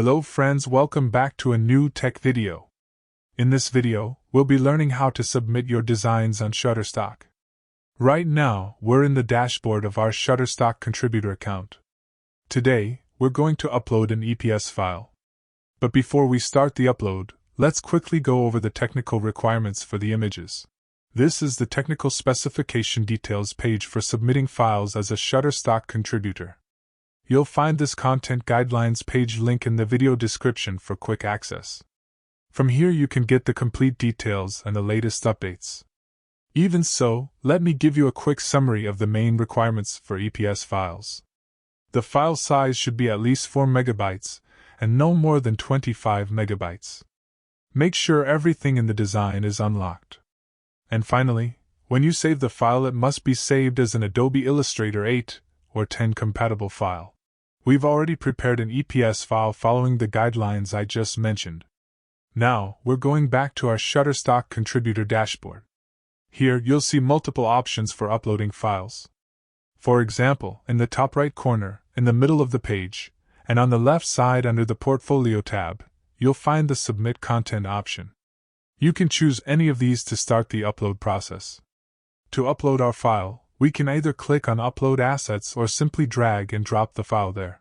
Hello friends, welcome back to a new tech video. In this video, we'll be learning how to submit your designs on Shutterstock. Right now, we're in the dashboard of our Shutterstock contributor account. Today, we're going to upload an EPS file. But before we start the upload, let's quickly go over the technical requirements for the images. This is the technical specification details page for submitting files as a Shutterstock contributor. You'll find this content guidelines page link in the video description for quick access. From here you can get the complete details and the latest updates. Even so, let me give you a quick summary of the main requirements for EPS files. The file size should be at least 4 MB and no more than 25 MB. Make sure everything in the design is unlocked. And finally, when you save the file, it must be saved as an Adobe Illustrator 8 or 10 compatible file. We've already prepared an EPS file following the guidelines I just mentioned. Now, we're going back to our Shutterstock contributor dashboard. Here, you'll see multiple options for uploading files. For example, in the top right corner, in the middle of the page, and on the left side under the Portfolio tab, you'll find the Submit Content option. You can choose any of these to start the upload process. To upload our file, we can either click on Upload Assets or simply drag and drop the file there.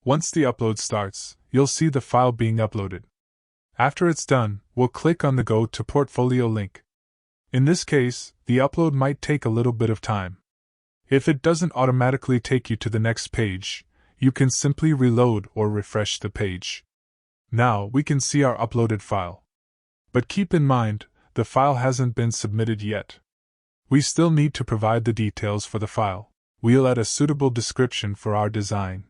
Once the upload starts, you'll see the file being uploaded. After it's done, we'll click on the Go to Portfolio link. In this case, the upload might take a little bit of time. If it doesn't automatically take you to the next page, you can simply reload or refresh the page. Now we can see our uploaded file. But keep in mind, the file hasn't been submitted yet. We still need to provide the details for the file. We'll add a suitable description for our design.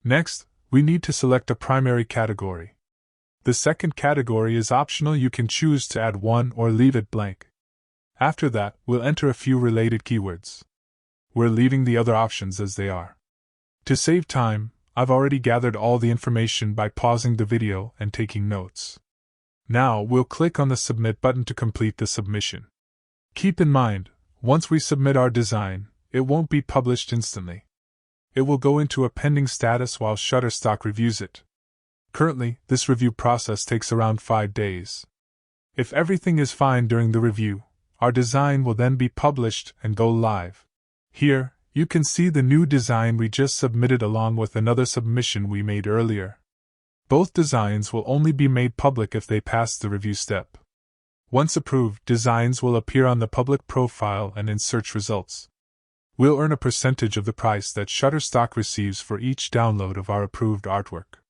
Next, we need to select a primary category. The second category is optional, you can choose to add one or leave it blank. After that, we'll enter a few related keywords. We're leaving the other options as they are. To save time, I've already gathered all the information by pausing the video and taking notes. Now we'll click on the Submit button to complete the submission. Keep in mind, once we submit our design, it won't be published instantly. It will go into a pending status while Shutterstock reviews it. Currently, this review process takes around 5 days. If everything is fine during the review, our design will then be published and go live. Here, you can see the new design we just submitted along with another submission we made earlier. Both designs will only be made public if they pass the review step. Once approved, designs will appear on the public profile and in search results. We'll earn a percentage of the price that Shutterstock receives for each download of our approved artwork.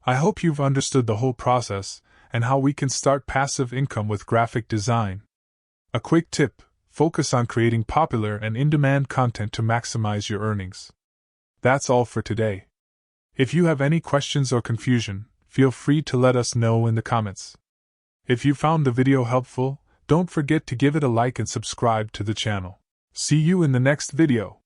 I hope you've understood the whole process and how we can start passive income with graphic design. A quick tip: focus on creating popular and in-demand content to maximize your earnings. That's all for today. If you have any questions or confusion, feel free to let us know in the comments. If you found the video helpful, don't forget to give it a like and subscribe to the channel. See you in the next video.